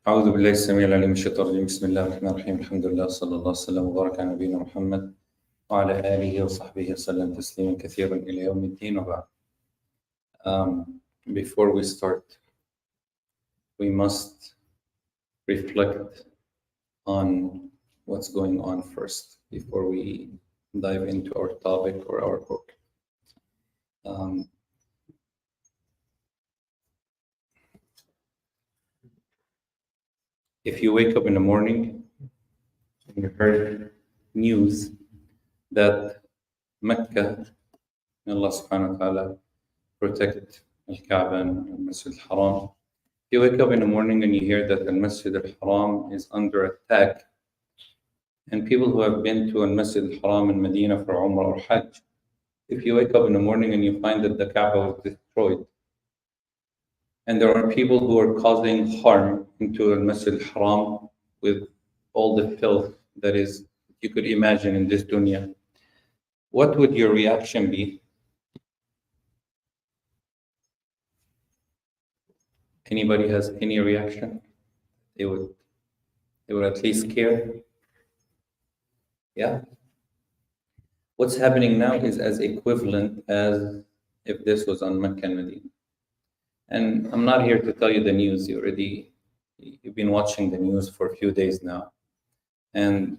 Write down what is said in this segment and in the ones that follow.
أعوذ بالله السميع العليم من الشيطان الرجيم. بسم الله الرحمن الرحيم. الحمد لله صلى الله وسلم وبارك على نبينا محمد وعلى آله وصحبه وسلم تسليما كثيرا إلى يوم الدين وبعد. Before we start, we must reflect on what's going on first before we dive into our topic or our book. If you wake up in the morning and you heard news that Mecca, may Allah subhanahu wa ta'ala protect Al-Kaaba and Al-Masjid Al-Haram. If you wake up in the morning and you hear that Al-Masjid Al-Haram is under attack, and people who have been to Al-Masjid Al-Haram in Medina for Umrah or Hajj, if you wake up in the morning and you find that the Kaaba was destroyed, and there are people who are causing harm into Al-Masjid Al-Haram with all the filth that is you could imagine in this dunya, what would your reaction be? Anybody has any reaction? They would at least care. Yeah. What's happening now is as equivalent as if this was on Mecca and Medina. And I'm not here to tell you the news. You've been watching the news for a few days now. And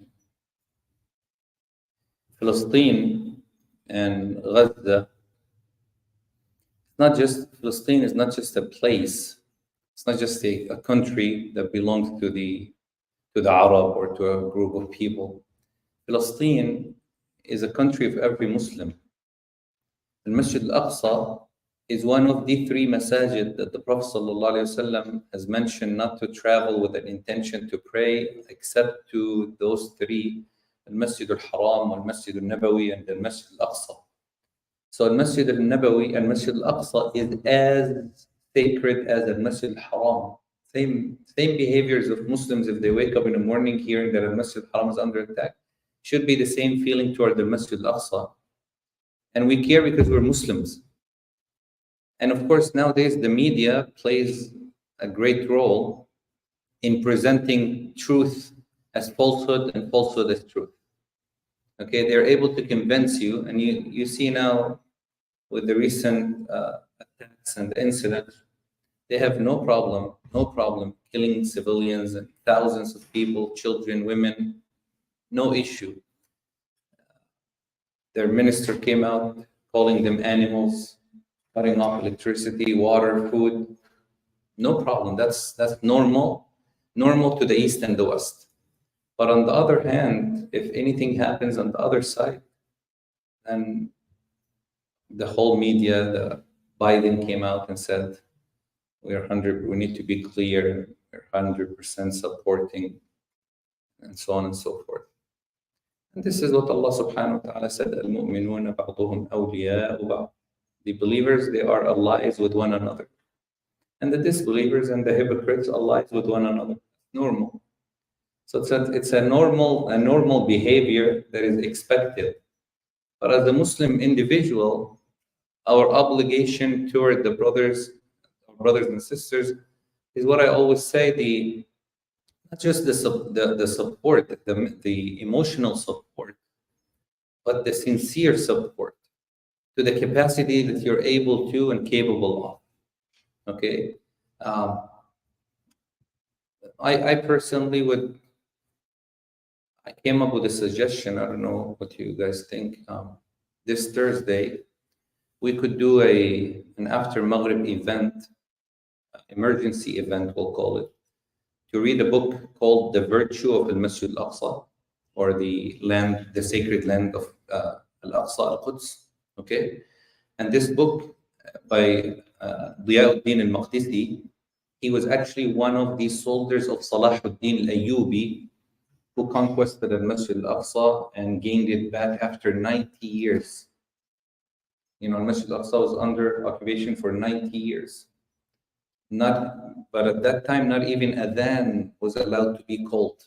Palestine and Gaza, Palestine is not just a place. It's not just a country that belongs to the Arab or to a group of people. Palestine is a country of every Muslim. The Masjid Al-Aqsa is one of the three masajid that the Prophet ﷺ has mentioned not to travel with an intention to pray except to those three, Al-Masjid Al-Haram, Al-Masjid Al-Nabawi, and Al-Masjid Al-Aqsa. So Al-Masjid Al-Nabawi and Masjid Al-Aqsa is as sacred as Al-Masjid Al-Haram. Same behaviors of Muslims if they wake up in the morning hearing that Al-Masjid Al-Haram is under attack. Should be the same feeling toward the Masjid Al-Aqsa. And we care because we're Muslims. And of course, nowadays the media plays a great role in presenting truth as falsehood and falsehood as truth. Okay, they're able to convince you, and you see now with the recent attacks and incidents, they have no problem killing civilians and thousands of people, children, women, no issue. Their minister came out calling them animals, cutting off electricity, water, food. No problem. That's normal to the East and the West. But on the other hand, if anything happens on the other side, then the whole media, the Biden came out and said, we need to be clear, we're 100% supporting, and so on and so forth. And this is what Allah subhanahu wa ta'ala said, Al-mu'minuna ba'duhum awliya'u ba'd. The believers, they are allies with one another. And the disbelievers and the hypocrites are allies with one another. Normal. So it's a normal behavior that is expected. But as a Muslim individual, our obligation toward our brothers and sisters is what I always say, not just the support, the emotional support, but the sincere support to the capacity that you're able to and capable of. Okay? I personally I came up with a suggestion. I don't know what you guys think. This Thursday, we could do an after Maghrib event, emergency event, we'll call it, to read a book called The Virtue of Al-Masjid Al-Aqsa, or the sacred land of Al-Aqsa, Al-Quds. Okay? And this book by Diyauddin al-Maqdisi, he was actually one of the soldiers of Salahuddin al-Ayyubi, who conquered Al-Masjid Al-Aqsa and gained it back after 90 years. Al-Masjid Al-Aqsa was under occupation for 90 years. But at that time, not even adhan was allowed to be called.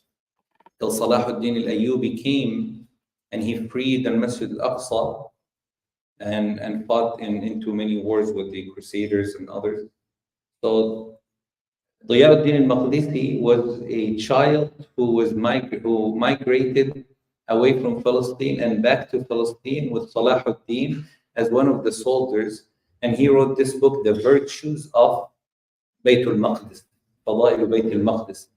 Till Salahuddin al-Ayyubi came and he freed Al-Masjid Al-Aqsa and fought into many wars with the Crusaders and others. So Diyauddin al-Maqdisi was a child who migrated away from Palestine and back to Palestine with Salahuddin as one of the soldiers, and he wrote this book, The Virtues of Bayt al-Maqdis, Fada'il Bayt al-Maqdis.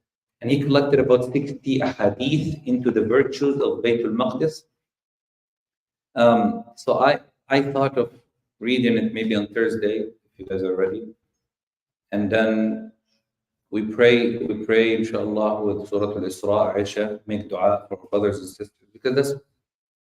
And he collected about 60 ahadith into the virtues of Bayt al-Maqdis. So I thought of reading it maybe on Thursday, if you guys are ready. And then we pray, inshallah, with Surah Al-Isra, Aisha, make dua for our brothers and sisters, because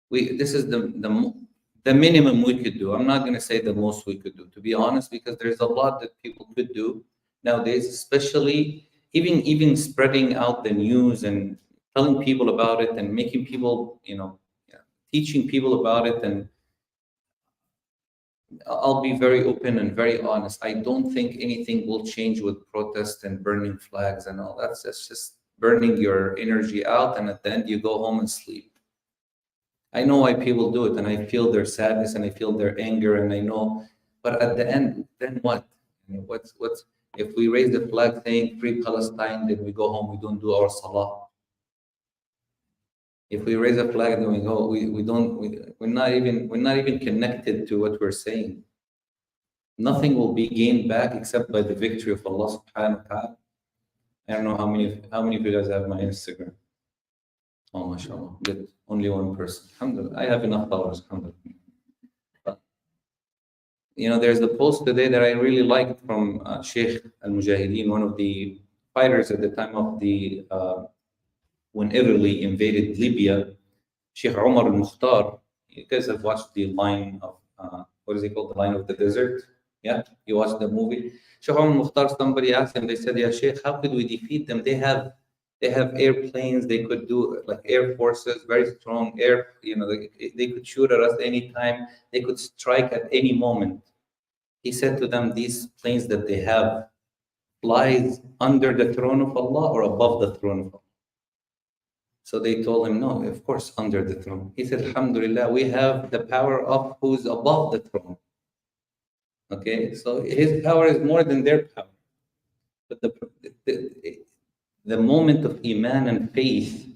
this is the minimum we could do. I'm not going to say the most we could do, to be honest, because there's a lot that people could do nowadays, especially even spreading out the news and telling people about it and making people, teaching people about it. And I'll be very open and very honest. I don't think anything will change with protest and burning flags and all that. That's just burning your energy out, and at the end you go home and sleep. I know why people do it, and I feel their sadness and I feel their anger, and I know. But at the end, then what? What's if we raise the flag saying free Palestine, then we go home, we don't do our salah. If we raise a flag, then we go, we're not even connected to what we're saying. Nothing will be gained back except by the victory of Allah subhanahu wa ta'ala. I don't know how many of you guys have my Instagram. Oh, mashallah, good. Only one person. Alhamdulillah. I have enough followers, alhamdulillah. But, there's a post today that I really liked from Shaykh al-Mujahideen, one of the fighters at the time of the when Italy invaded Libya, Sheikh Ammar al-Mukhtar. You guys have watched the Line of, what is it called? The Line of the Desert? Yeah, you watched the movie. Sheikh Ammar al-Mukhtar, somebody asked him, they said, yeah, Sheikh, how could we defeat them? They have airplanes, they could do like air forces, very strong air, they could shoot at us anytime, they could strike at any moment. He said to them, these planes that they have flies under the throne of Allah or above the throne of Allah? So they told him, no, of course, under the throne. He said, alhamdulillah, we have the power of who's above the throne. Okay, so his power is more than their power. But the moment of iman and faith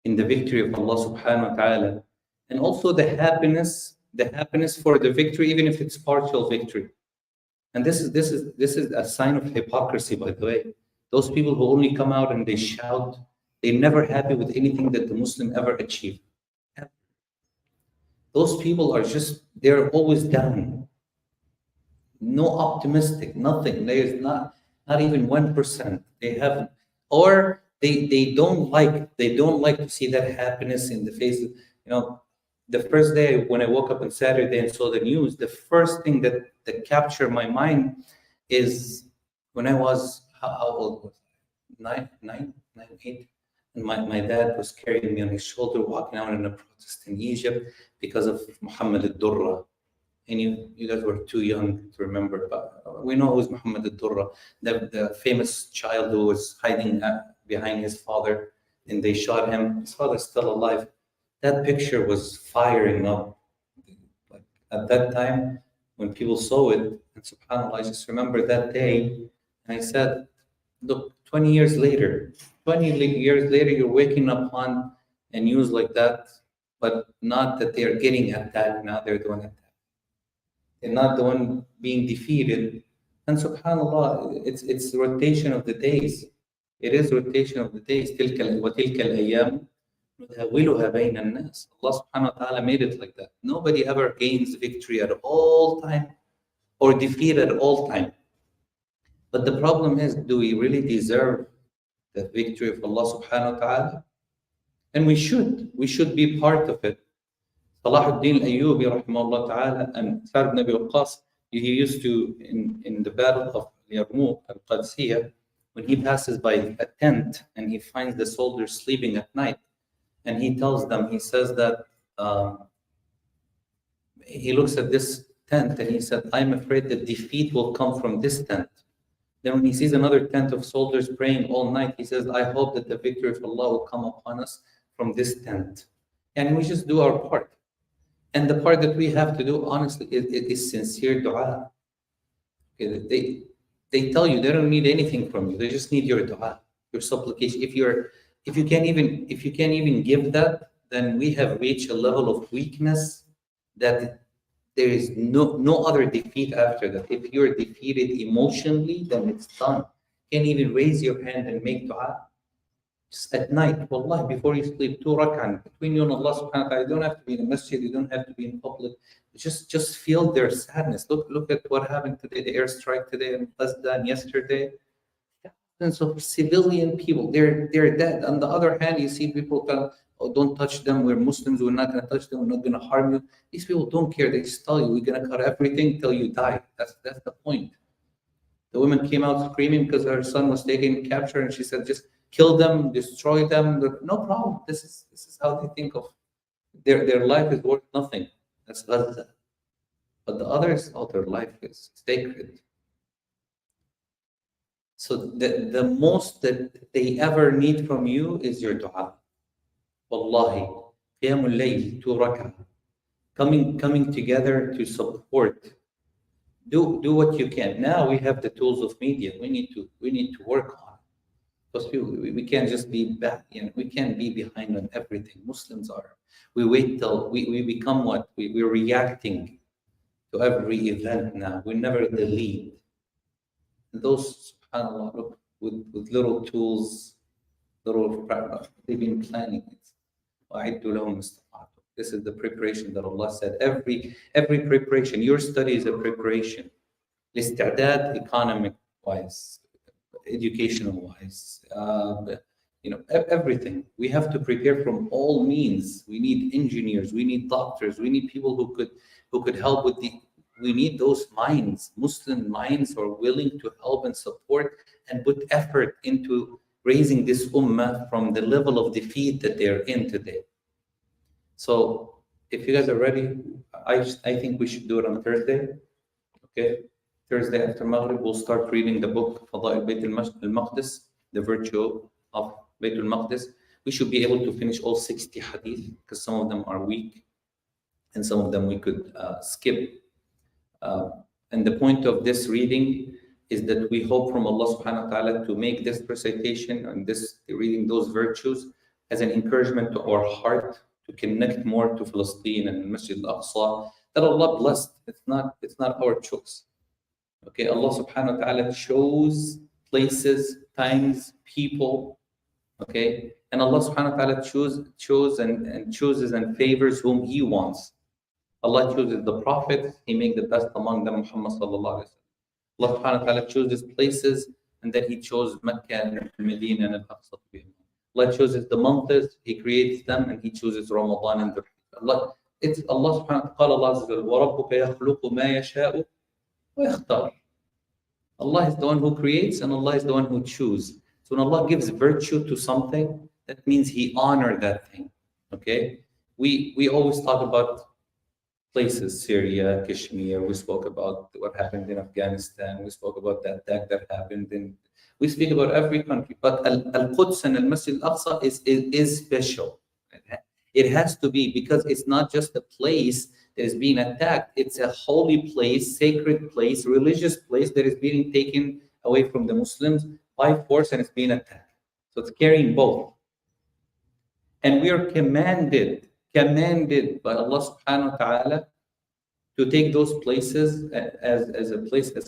in the victory of Allah subhanahu wa ta'ala, and also the happiness for the victory, even if it's partial victory. And this is a sign of hypocrisy, by the way. Those people who only come out and they shout, they're never happy with anything that the Muslim ever achieved. Those people they're always down. No optimistic, nothing. There's not even 1%. They have, or they don't like to see that happiness in the face of, the first day when I woke up on Saturday and saw the news, the first thing that captured my mind is when I was, how old was I? 9, 8. And my dad was carrying me on his shoulder, walking out in a protest in Egypt because of Muhammad al-Durra. And you guys were too young to remember, but we know who's Muhammad al-Durra, the famous child who was hiding behind his father, and they shot him. His father's still alive. That picture was firing up. Like at that time, when people saw it, and subhanAllah, I just remember that day, and I said, look, 20 years later, you're waking up on a news like that, but not that they're getting attacked, now they're doing attack. They're not the one being defeated. And subhanAllah, it's rotation of the days. It is rotation of the days. وَتِلْكَ الْأَيَّامُ نُدَاوِلُهَا بَيْنَ النَّاسِ. Allah subhanahu wa ta'ala made it like that. Nobody ever gains victory at all time or defeat at all time. But the problem is, do we really deserve the victory of Allah subhanahu wa ta'ala? And we should be part of it. Salahuddin al-Ayyubi rahimahullah ta'ala and Sa'd ibn Abi Waqqas, he used to, in the battle of Yarmouk al-Qadisiyah, when he passes by a tent and he finds the soldiers sleeping at night, and he tells them, he says that, he looks at this tent and he said, I'm afraid that defeat will come from this tent. Then when he sees another tent of soldiers praying all night, he says, I hope that the victory of Allah will come upon us from this tent. And we just do our part. And the part that we have to do, honestly, is sincere dua. Okay, they tell you they don't need anything from you. They just need your dua, your supplication. If you can't even give that, then we have reached a level of weakness that there is no other defeat after that. If you're defeated emotionally, then it's done. Can't even raise your hand and make dua. Just at night, wallah, before you sleep, 2 rak'ah between you and Allah subhanahu wa ta'ala. You don't have to be in a masjid, you don't have to be in public. Just feel their sadness. Look at what happened today, the airstrike today in Gaza and yesterday. Thousands of civilian people, they're dead. On the other hand, you see people tell, oh, don't touch them, we're Muslims, we're not gonna touch them, we're not gonna harm you. These people don't care, they just tell you, we're gonna cut everything till you die. That's the point. The woman came out screaming because her son was taken captured, and she said, just kill them, destroy them. No problem. This is how they think of their life is worth nothing. That's Gaza. But the others, oh, their life is sacred. So the most that they ever need from you is your dua. Wallahi, qiyamul layl, 2 rak'ah. Coming together to support. Do what you can. Now we have the tools of media. We need to work on. Because we can't just be back, we can't be behind on everything. Muslims are. We wait till we become what? We're reacting to every event now. We never the lead. And those, subhanAllah, look, with little tools, they've been planning it. This is the preparation that Allah said. Every preparation, your study is a preparation. Lista'dad, economic-wise, educational-wise, everything. We have to prepare from all means. We need engineers, we need doctors, we need people who could help with we need those minds. Muslim minds are willing to help and support and put effort into raising this ummah from the level of defeat that they're in today. So if you guys are ready, I think we should do it on Thursday. Okay? Thursday after Maghrib, we'll start reading the book, Fada'il Bayt al-Maqdis, the virtue of Bayt al-Maqdis. We should be able to finish all 60 hadith, because some of them are weak, and some of them we could skip. And the point of this reading is that we hope from Allah subhanahu wa ta'ala to make this recitation and this reading those virtues as an encouragement to our heart to connect more to Palestine and Masjid al-Aqsa, that Allah blessed. It's not our choice. Okay, Allah subhanahu wa ta'ala chose places, times, people, okay? And Allah subhanahu wa ta'ala chooses and favors whom He wants. Allah chooses the Prophet, He makes the best among them, Muhammad sallallahu alayhi wa sallam. Allah subhanahu wa ta'ala chooses places, and then He chose Mecca and Medina and Al-Aqsa to be. Allah chooses the months, He creates them, and He chooses Ramadan and the Allah. It's Allah subhanahu wa ta'ala, وَرَبُّكَ يَخْلُقُ مَا يَشَاءُ وَيَخْتَارُ. Allah is the one who creates, and Allah is the one who chooses. So when Allah gives virtue to something, that means He honored that thing. Okay? We always talk about places, Syria, Kashmir. We spoke about what happened in Afghanistan. We spoke about the attack that happened in. We speak about every country, but Al-Quds and Al-Masjid Al-Aqsa is special. It has to be, because it's not just a place that is being attacked. It's a holy place, sacred place, religious place that is being taken away from the Muslims by force, and it's being attacked. So it's carrying both. And we are commanded by Allah subhanahu wa ta'ala to take those places as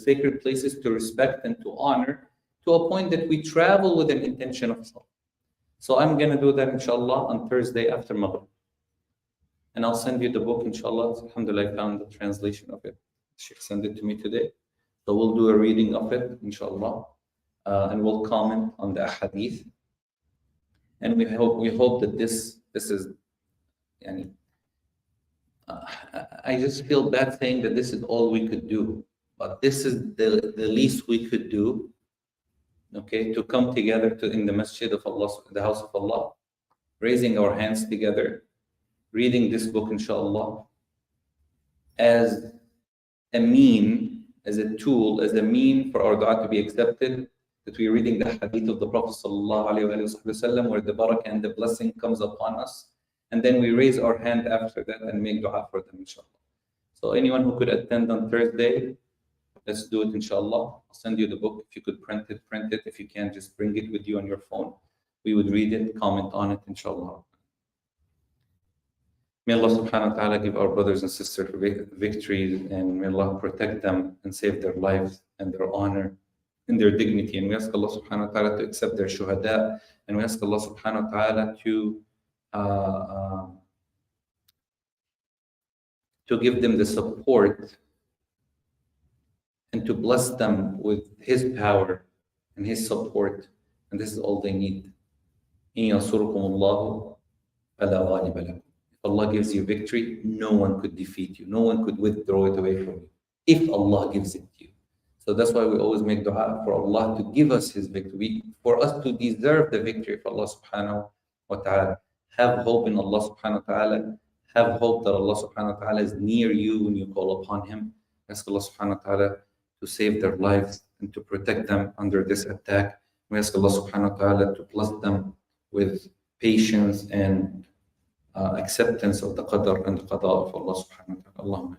sacred places to respect and to honor, to a point that we travel with an intention of salah. So I'm going to do that inshallah on Thursday after Maghrib. And I'll send you the book inshallah. Alhamdulillah, I found the translation of it. Shaykh sent it to me today. So we'll do a reading of it inshallah. And we'll comment on the hadith. And we hope that this is, I just feel bad saying that this is all we could do, but this is the least we could do. Okay, to come together in the masjid of Allah, the house of Allah, raising our hands together, reading this book inshallah, as a mean, as a tool, as a mean for our dua to be accepted, that we're reading the hadith of the Prophet sallallahu alaihi wasallam, where the barakah and the blessing comes upon us, and then we raise our hand after that and make dua for them inshallah. So anyone who could attend on Thursday, let's do it, inshallah. I'll send you the book. If you could print it, print it. If you can, just bring it with you on your phone. We would read it, comment on it, inshallah. May Allah subhanahu wa ta'ala give our brothers and sisters victory, and may Allah protect them and save their lives and their honor and their dignity. And we ask Allah subhanahu wa ta'ala to accept their shuhada, and we ask Allah subhanahu wa ta'ala to give them the support and to bless them with His power and His support. And this is all they need. إِن يَنْصُرْكُمُ اللَّهُ فَلَا غَالِبَ لَكُمْ. If Allah gives you victory, no one could defeat you. No one could withdraw it away from you if Allah gives it to you. So that's why we always make dua for Allah to give us His victory, for us to deserve the victory of Allah subhanahu wa ta'ala. Have hope in Allah subhanahu wa ta'ala. Have hope that Allah subhanahu wa ta'ala is near you when you call upon Him. Ask Allah subhanahu wa ta'ala to save their lives and to protect them under this attack. We ask Allah subhanahu wa ta'ala to bless them with patience and acceptance of the qadr and the qada of Allah subhanahu wa ta'ala. Allahumma.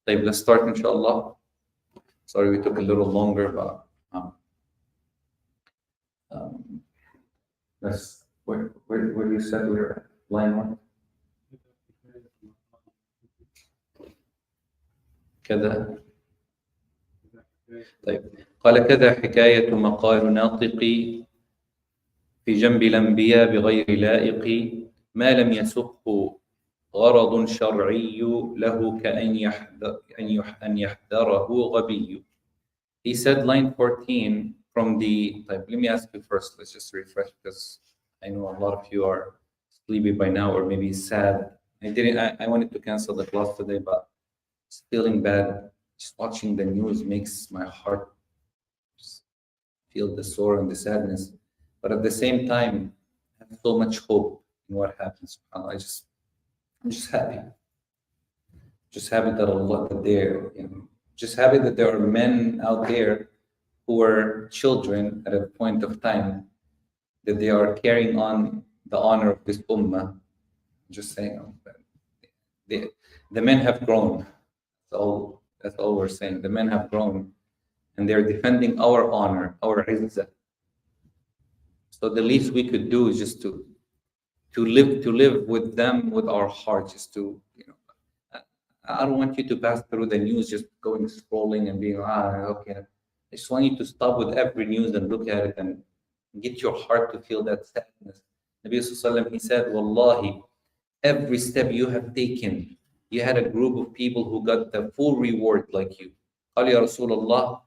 طيب, let's start inshallah. Sorry we took a little longer, but let's, where you said we were at? Line 1? كذا. طيب, قال كذا حكاية مقال ناطقي في جنب الأنبياء بغير لائق ما لم يسقه غرض شرعي له كأن يحذره غبي. He said, line 14 from the. Let me ask you first. Let's just refresh, because I know a lot of you are sleepy by now or maybe sad. I wanted to cancel the class today, but feeling bad. Just watching the news makes my heart just feel the sorrow and the sadness. But at the same time, I have so much hope in what happens. I'm just happy. Just happy that Allah, just happy that there are men out there who are children at a point of time, that they are carrying on the honor of this ummah. Just saying, the men have grown. That's all we're saying. The men have grown, and they're defending our honor, our izzah. So the least we could do is just to live with them with our hearts. Just to, I don't want you to pass through the news just going scrolling and being okay. I just want you to stop with every news and look at it and get your heart to feel that sadness. Nabi Sallallahu Alaihi Wasallam, he said, Wallahi, every step you have taken, you had a group of people who got the full reward like you. قال يا رسول الله,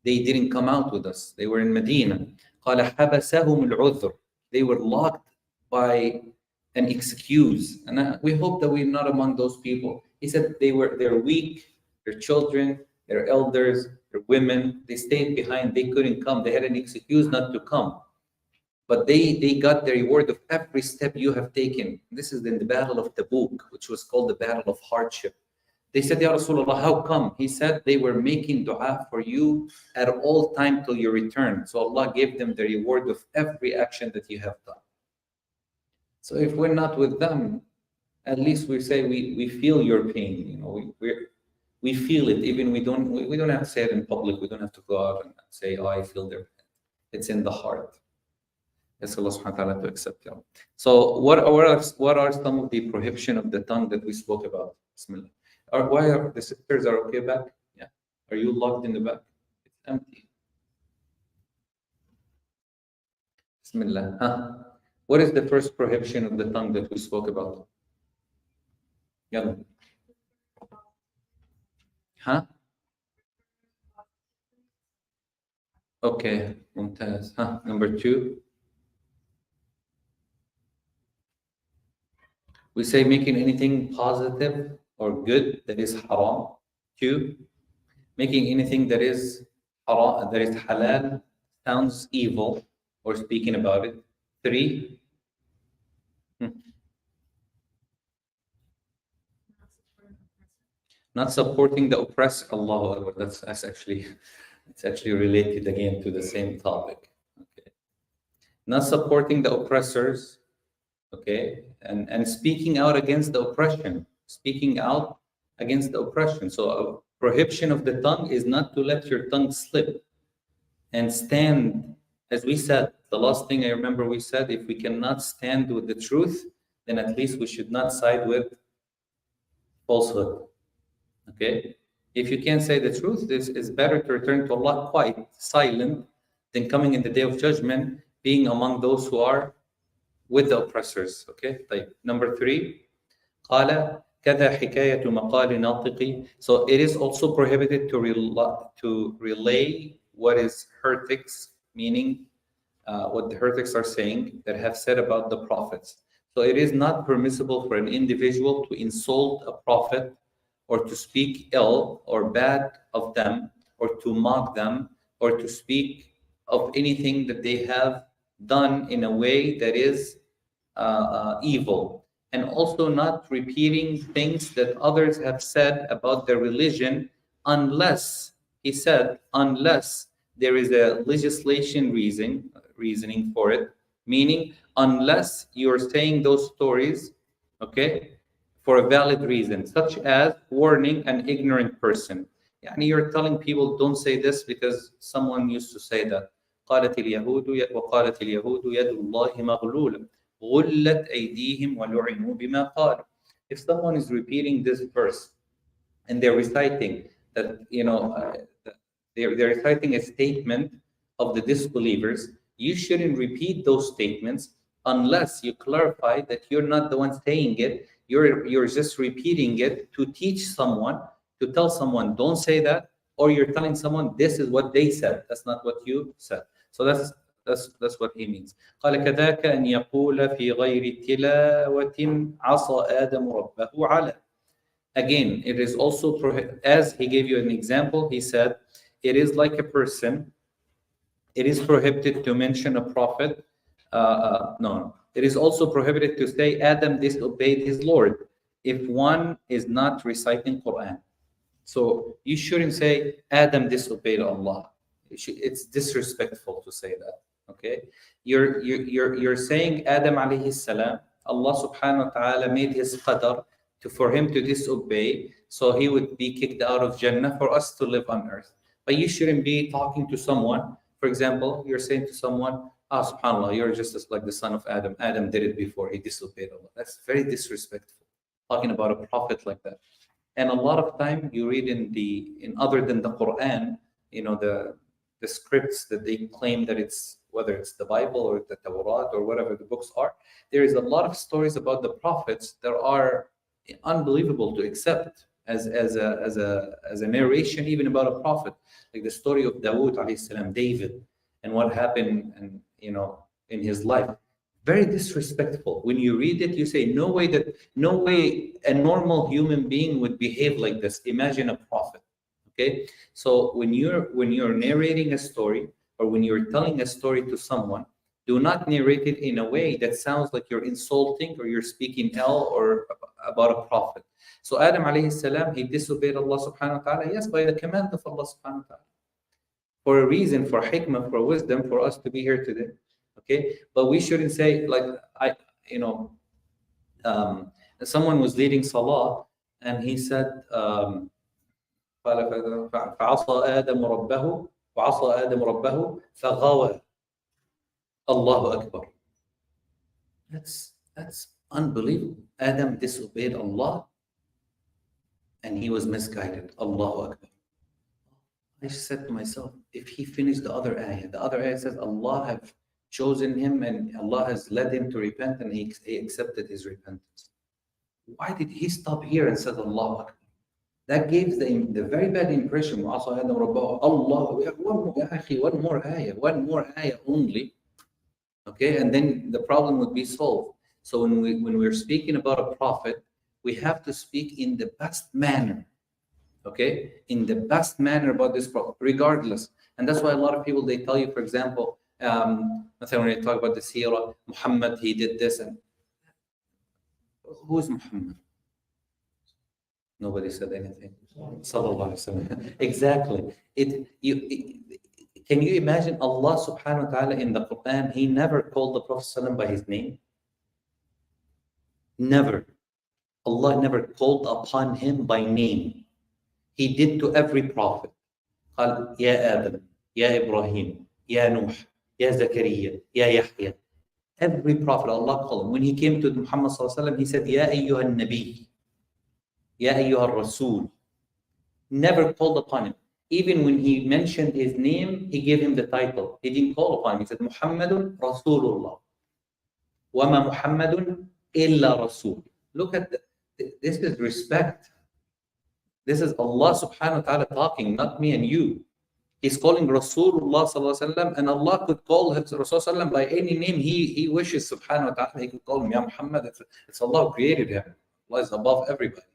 they didn't come out with us. They were in Medina. قال حبسهم العذر. They were locked by an excuse. And we hope that we're not among those people. He said they're weak, their children, their elders, their women. They stayed behind. They couldn't come. They had an excuse not to come. But they got the reward of every step you have taken. This is in the Battle of Tabuk, which was called the Battle of Hardship. They said, Ya Rasulullah, how come? He said they were making dua for you at all time till your return. So Allah gave them the reward of every action that you have done. So if we're not with them, at least we say we feel your pain. We feel it. Even we don't have to say it in public. We don't have to go out and say, I feel their pain. It's in the heart. Ask Allah subhanahu wa ta'ala to accept them. So what are some of the prohibition of the tongue that we spoke about? Bismillah. Why are the sisters are okay back? Yeah. Are you locked in the back? It's empty. Bismillah. What is the first prohibition of the tongue that we spoke about? Yeah. Okay. Mumtaz. Number 2. We say making anything positive or good that is haram. 2, making anything that is haram, that is halal, sounds evil, or speaking about it. 3, not supporting the oppressor. Allahu Akbar. That's actually related again to the same topic. Okay. Not supporting the oppressors. Okay, and speaking out against the oppression. Speaking out against the oppression. So Prohibition of the tongue is not to let your tongue slip and stand, as we said, the last thing I remember we said, if we cannot stand with the truth, then at least we should not side with falsehood. Okay? If you can't say the truth, this is better to return to Allah quiet, silent, than coming in the day of judgment, being among those who are with the oppressors. Okay? طيب. Number 3, قال كذا حكاية مقال ناطقي. So it is also prohibited to relay what is heretics, meaning what the heretics are saying that have said about the prophets. So it is not permissible for an individual to insult a prophet or to speak ill or bad of them or to mock them or to speak of anything that they have done in a way that is evil, and also not repeating things that others have said about their religion unless, he said, unless there is a legislation reasoning for it, meaning unless you're saying those stories, okay, for a valid reason, such as warning an ignorant person. يعني you're telling people don't say this because someone used to say that. قالت اليهود وقالت اليهود يد الله مغلولة غلت أيديهم ولعنوا بما قالوا. If someone is repeating this verse and they're reciting that, they're reciting a statement of the disbelievers, you shouldn't repeat those statements unless you clarify that you're not the one saying it. You're just repeating it to teach someone, to tell someone, don't say that, or you're telling someone this is what they said. That's not what you said. So that's what he means. قال كذاك أن يقول في غير تلاوة عصى آدم ربه على. Again, it is also as he gave you an example, he said, it is like a person, it is prohibited to mention a prophet. No, it is also prohibited to say Adam disobeyed his Lord if one is not reciting Quran. So you shouldn't say Adam disobeyed Allah. It's disrespectful to say that. Okay, you're saying Adam alayhi salam, Allah subhanahu wa ta'ala made his qadar for him to disobey, so he would be kicked out of Jannah for us to live on earth. But you shouldn't be talking to someone. For example, you're saying to someone, subhanAllah, you're just like the son of Adam. Adam did it before, he disobeyed Allah. That's very disrespectful, talking about a prophet like that. And a lot of time you read in other than the Quran, the scripts that they claim that it's, whether it's the Bible or the Tawrat or whatever the books are, there is a lot of stories about the prophets that are unbelievable to accept as a narration even about a prophet, like the story of Dawood alayhi salam, David, and what happened and in his life. Very disrespectful. When you read it, you say, no way a normal human being would behave like this. Imagine a prophet. Okay, so when you're narrating a story or when you're telling a story to someone, do not narrate it in a way that sounds like you're insulting or you're speaking ill or about a prophet. So Adam alayhi salam, he disobeyed Allah subhanahu wa ta'ala, yes, by the command of Allah subhanahu wa ta'ala, for a reason, for hikmah, for wisdom, for us to be here today. Okay, but we shouldn't say like someone was leading salah and he said فعصى آدم ربه وعصى آدم ربه فغوى الله أكبر. That's unbelievable. Adam disobeyed Allah and he was misguided. Allahu Akbar. I said to myself, if he finished the other ayah says Allah have chosen him and Allah has led him to repent and he accepted his repentance. Why did he stop here and said Allahu Akbar? That gives the very bad impression. Allah, one more ayah only. Okay, and then the problem would be solved. So when we're speaking about a prophet, we have to speak in the best manner. Okay, in the best manner about this prophet, regardless. And that's why a lot of people, they tell you, for example, when they talk about the seerah, Muhammad, he did this, and who is Muhammad? Nobody said anything. Sallallahu Alaihi Wasallam. Exactly. Can you imagine Allah subhanahu wa ta'ala in the Quran, he never called the Prophet ﷺ by his name? Never. Allah never called upon him by name. he did to every prophet. قال يا آدم, يا إبراهيم, يا نوح, يا زكريا, يا يحيى. Every prophet Allah called him. When he came to Muhammad sallallahu alaihi wasallam, he said, يا أيها النبي, يا أيها الرسول. Never called upon him. Even when he mentioned his name, he gave him the title. He didn't call upon him. He said, Muhammadun Rasulullah. وَمَا مُحَمَّدٌ إِلَّا رَسُولٌ. Look at this is respect. This is Allah subhanahu wa ta'ala talking, not me and you. He's calling Rasulullah sallallahu alaihi wasallam, and Allah could call Rasulullah by any name he wishes subhanahu wa ta'ala. He could call him Ya Muhammad. It's Allah who created him. Allah is above everybody.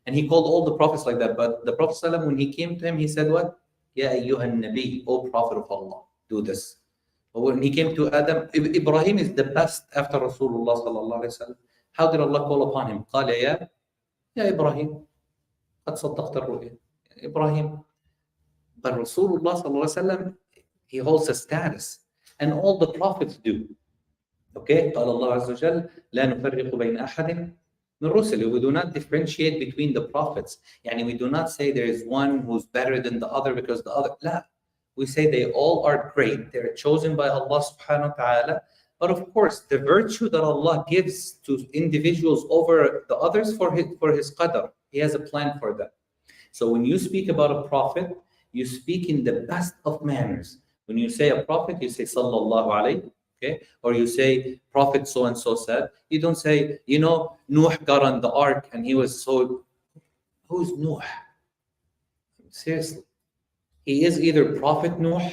And he called all the prophets like that. But the Prophet ﷺ, when he came to him, he said what? Ya ayyuhan nabi, O Prophet of Allah, do this. But when he came to Adam, Ibrahim is the best after Rasulullah sallallahu alaihi wasallam. How did Allah call upon him? قال يا إبراهيم قد صدقت الرؤيا. Ibrahim. But Rasulullah sallallahu alaihi wasallam, he holds a status. And all the prophets do. Okay? قال الله عز وجل لا نفرق بين أحد من رسله. We do not differentiate between the prophets. Yani we do not say there is one who's better than the other because the other. لا. We say they all are great. They're chosen by Allah subhanahu wa ta'ala. But of course, the virtue that Allah gives to individuals over the others for his qadr. He has a plan for that. So when you speak about a prophet, you speak in the best of manners. When you say a prophet, you say sallallahu alayhi. Okay? Or you say, Prophet so-and-so said. You don't say, Nuh got on the ark and he was so... Who's Nuh? Seriously. He is either Prophet Nuh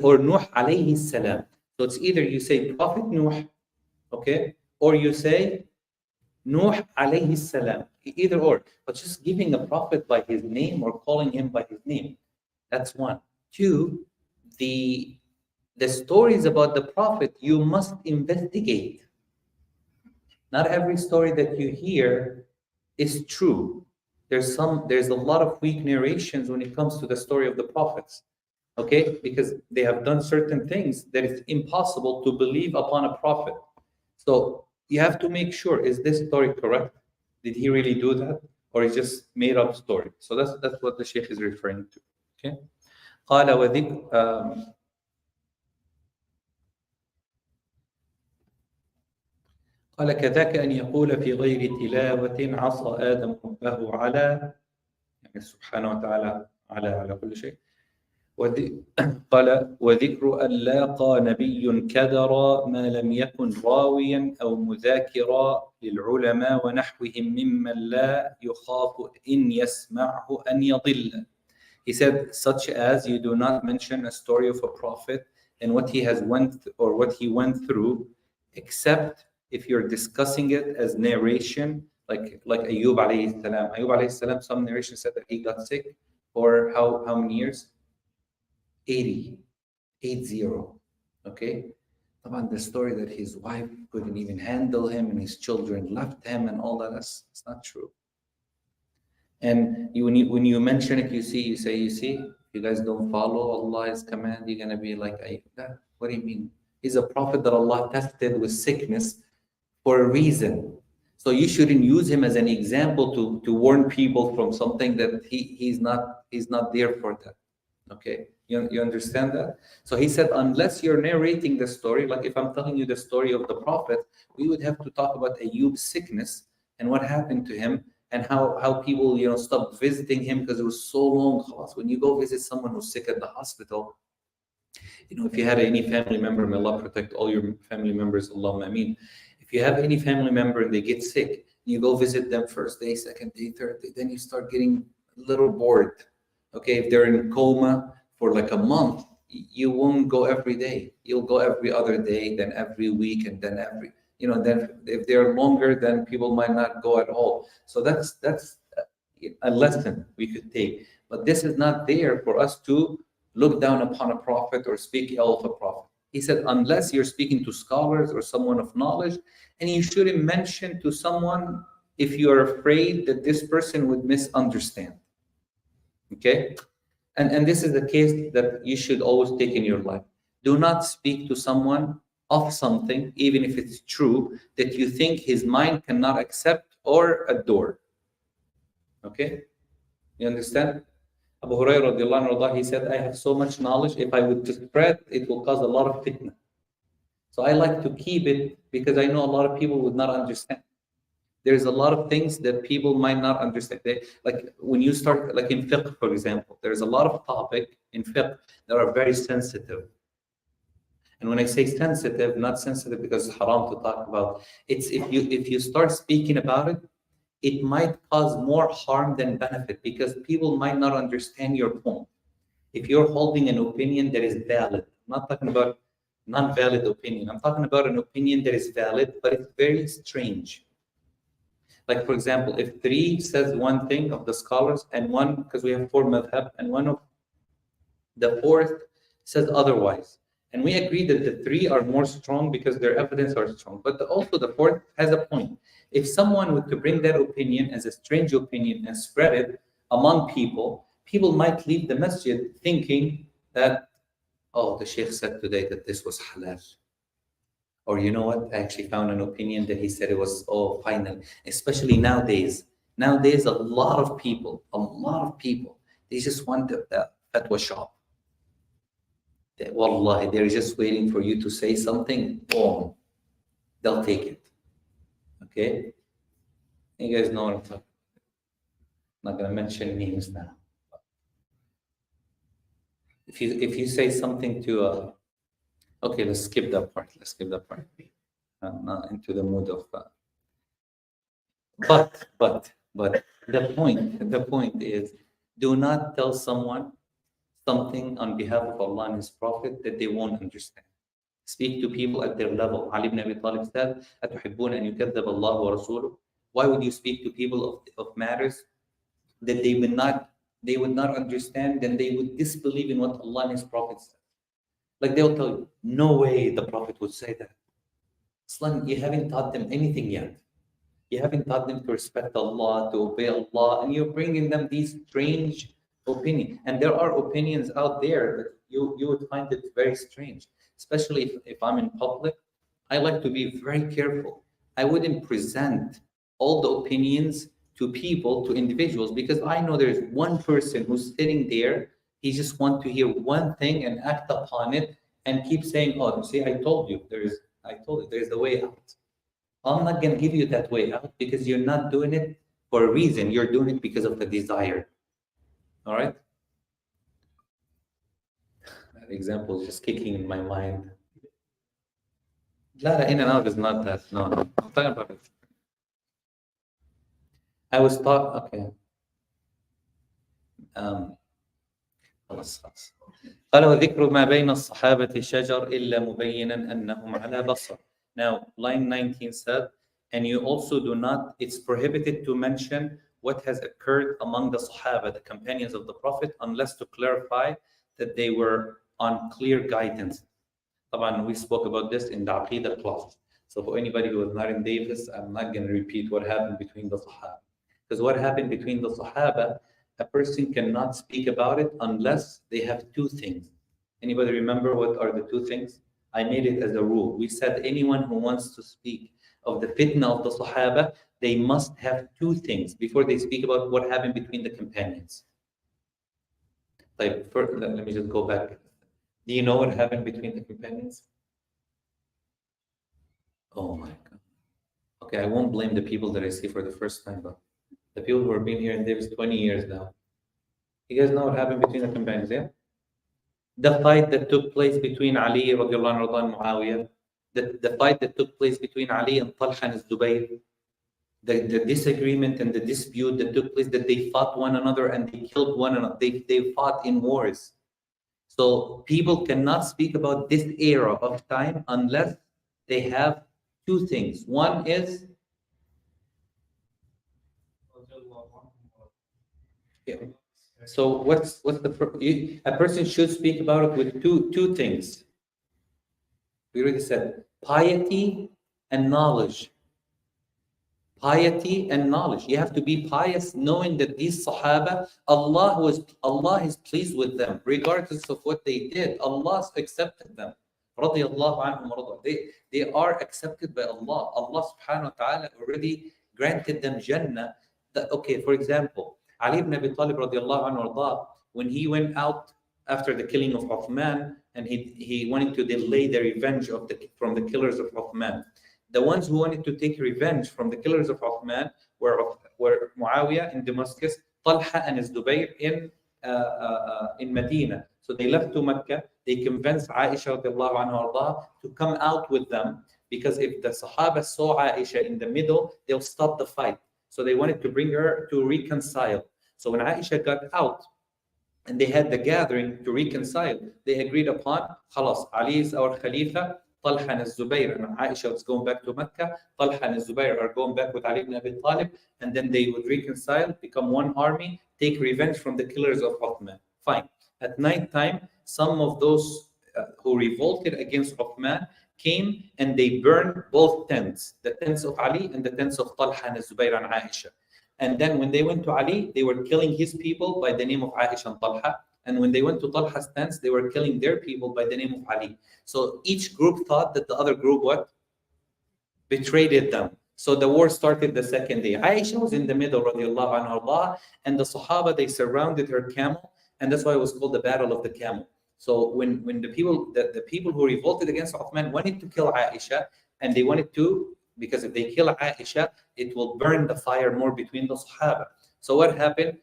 or Nuh alayhi salam. So it's either you say Prophet Nuh, okay? Or you say Nuh alayhi salam. Either or. But just giving a prophet by his name or calling him by his name. That's one. Two, the stories about the prophet, you must investigate. Not every story that you hear is true. There's a lot of weak narrations when it comes to the story of the prophets. Okay? Because they have done certain things that it's impossible to believe upon a prophet. So you have to make sure, is this story correct? Did he really do that? Or is just made up story? So that's what the Shaykh is referring to. Okay? قال وذكر قال كذاك أن يقول في غير تلاوة عصى آدم ربه على يعني سبحانه وتعالى على كل شيء. قال وذكر أن لاقى نبي كدر ما لم يكن راويا أو مذاكرا للعلماء ونحوهم ممن لا يخاف إن يسمعه أن يضل. He said, such as you do not mention a story of a prophet and what he went through, except if you're discussing it as narration, like Ayyub alayhi salam. Ayyub alayhi salam, some narration said that he got sick for how many years? 80. Okay? About the story that his wife couldn't even handle him and his children left him and all that, it's not true. And when you mention it, you say, if you guys don't follow Allah's command, you're going to be like, what do you mean? He's a prophet that Allah tested with sickness for a reason. So you shouldn't use him as an example to warn people from something that he's not there for that. Okay? You understand that? So he said, unless you're narrating the story, like if I'm telling you the story of the prophet, we would have to talk about Ayyub's sickness and what happened to him and how people stopped visiting him because it was so long. When you go visit someone who's sick at the hospital, if you had any family member, may Allah protect all your family members, Allahumma ameen. If you have any family member and they get sick, you go visit them first day, second day, third day, then you start getting a little bored. Okay, if they're in coma for like a month, you won't go every day. You'll go every other day, then every week, and then then if they're longer, then people might not go at all. So that's a lesson we could take. But this is not there for us to look down upon a prophet or speak ill of a prophet. He said, unless you're speaking to scholars or someone of knowledge, and you shouldn't mention to someone if you're afraid that this person would misunderstand. Okay? And this is the case that you should always take in your life. Do not speak to someone of something, even if it's true, that you think his mind cannot accept or adore. Okay? You understand? Abu Hurairah radiallahu anhu, he said, I have so much knowledge, if I would just spread, it will cause a lot of fitna. So I like to keep it because I know a lot of people would not understand. There's a lot of things that people might not understand. Like when you start, like in fiqh, for example, there's a lot of topic in fiqh that are very sensitive. And when I say sensitive, not sensitive because it's haram to talk about. It's if you start speaking about it, it might cause more harm than benefit because people might not understand your point. If you're holding an opinion that is valid, I'm not talking about non-valid opinion. I'm talking about an opinion that is valid, but it's very strange. Like for example, if three says one thing of the scholars and one, because we have four madhab, and one of the fourth says otherwise. And we agree that the three are more strong because their evidence are strong. But also the fourth has a point. If someone were to bring that opinion as a strange opinion and spread it among people, people might leave the masjid thinking that, oh, the Shaykh said today that this was halal. Or you know what? I actually found an opinion that he said it was, oh, final. Especially nowadays. Nowadays, a lot of people, they just want the fatwa shop. Wallahi, they're just waiting for you to say something, boom, they'll take it. Okay? You guys know what I'm talking about. I'm not going to mention names now. If you say something to okay, let's skip that part. I'm not into the mood of but the point is, do not tell someone something on behalf of Allah and His Prophet that they won't understand. Speak to people at their level. Ali ibn Abi Talib said, أَتُحِبُّونَ أَنْ يُكَذَّبَ اللَّهُ وَرَسُولُهُ. Why would you speak to people of matters that they would not understand, then they would disbelieve in what Allah and His Prophet said? Like they'll tell you, no way the Prophet would say that. Islam, you haven't taught them anything yet. You haven't taught them to respect Allah, to obey Allah, and you're bringing them these strange opinions. And there are opinions out there that you would find it very strange, especially if I'm in public. I like to be very careful. I wouldn't present all the opinions to people, to individuals, because I know there's one person who's sitting there. He just wants to hear one thing and act upon it and keep saying, oh, see, I told you, there's a way out. I'm not going to give you that way out because you're not doing it for a reason. You're doing it because of the desire. All right? That example is just kicking in my mind. La, in and out is not that. No, I'm talking about it. I was taught, okay. خلاص. قال وذكر ما بين الصحابة شجر إلا مبينا أنهم على بصر. Now, line 19 said, and you also do not, it's prohibited to mention what has occurred among the Sahaba, the companions of the Prophet, unless to clarify that they were on clear guidance. طبعا, we spoke about this in the Aqidah class. So for anybody who was not in Davis, I'm not going to repeat what happened between the Sahaba. Because what happened between the Sahaba, a person cannot speak about it unless they have two things. Anybody remember what are the two things? I made it as a rule. We said anyone who wants to speak of the fitna of the Sahaba, they must have two things before they speak about what happened between the companions. Like, first, let me just go back. Do you know what happened between the companions? Oh my God. Okay, I won't blame the people that I see for the first time, but the people who have been here in Davis 20 years now. You guys know what happened between the companions, yeah? The fight that took place between Ali radiallahu anhu and Muawiyah, the fight that took place between Ali and Talha and Zubayr, the disagreement and the dispute that took place, that they fought one another and they killed one another. They fought in wars. So people cannot speak about this era of time unless they have two things. One is so what's a person should speak about it with two things. We already said piety and knowledge. Piety and knowledge. You have to be pious, knowing that these Sahaba, Allah is pleased with them, regardless of what they did. Allah accepted them. Radiallahu anhum. They are accepted by Allah. Allah subhanahu wa ta'ala already granted them Jannah. Okay, for example, Ali ibn Abi Talib radiallahu anhu, when he went out after the killing of Uthman, and he wanted to delay the revenge from the killers of Uthman. The ones who wanted to take revenge from the killers of Uthman were Muawiyah in Damascus, Talha and Zubayr in Medina. So they left to Mecca. They convinced Aisha radiallahu anha to come out with them, because if the Sahaba saw Aisha in the middle, they'll stop the fight. So they wanted to bring her to reconcile. So when Aisha got out and they had the gathering to reconcile, they agreed upon, Khalas, Ali is our Khalifa, Talha and Zubayr, and Aisha was going back to Mecca, Talha and Zubayr are going back with Ali ibn Abi Talib, and then they would reconcile, become one army, take revenge from the killers of Uthman. Fine. At night time, some of those who revolted against Uthman came and they burned both tents, the tents of Ali and the tents of Talha and Zubayr and Aisha. And then when they went to Ali, they were killing his people by the name of Aisha and Talha. And when they went to Talha's tents, they were killing their people by the name of Ali. So each group thought that the other group what? Betrayed them. So the war started the second day. Aisha was in the middle, radiallahu anha, and the Sahaba, they surrounded her camel, and that's why it was called the Battle of the Camel. So when the people who revolted against Uthman wanted to kill Aisha, and they wanted to, because if they kill Aisha, it will burn the fire more between the Sahaba. So what happened?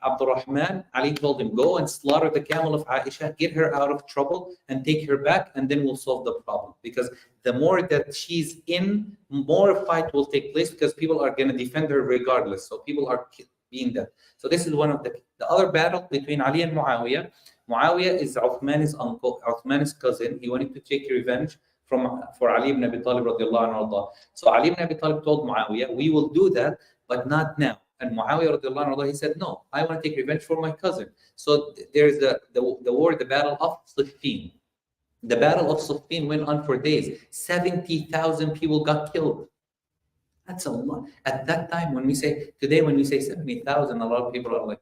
Abdurrahman, Ali told him, go and slaughter the camel of Aisha, get her out of trouble and take her back, and then we'll solve the problem. Because the more that she's in, more fight will take place, because people are going to defend her regardless. So people are being dead. So this is one of the other battle between Ali and Muawiyah. Muawiyah is Uthman's uncle, Uthman's cousin. He wanted to take revenge for Ali ibn Abi Talib radiallahu anhu. So Ali ibn Abi Talib told Muawiyah, we will do that, but not now. And Muawiyah radiallahu anhu, he said, no, I want to take revenge for my cousin. So there's the war, the battle of Siffin. The battle of Siffin went on for days. 70,000 people got killed. That's a lot. At that time, today when we say 70,000, a lot of people are like,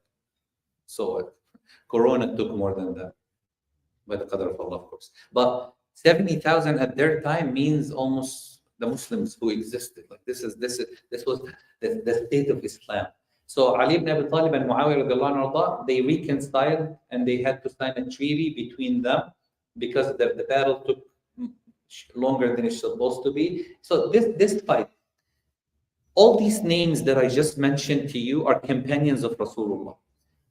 so what? Corona took more than that. By the qadr of Allah, of course. But 70,000 at their time means almost the Muslims who existed. Like this was the state of Islam. So Ali ibn Abi Talib and Muawiyah radiallahu anhu, they reconciled, and they had to sign a treaty between them, because the battle took longer than it's supposed to be. So this fight, all these names that I just mentioned to you are companions of Rasulullah.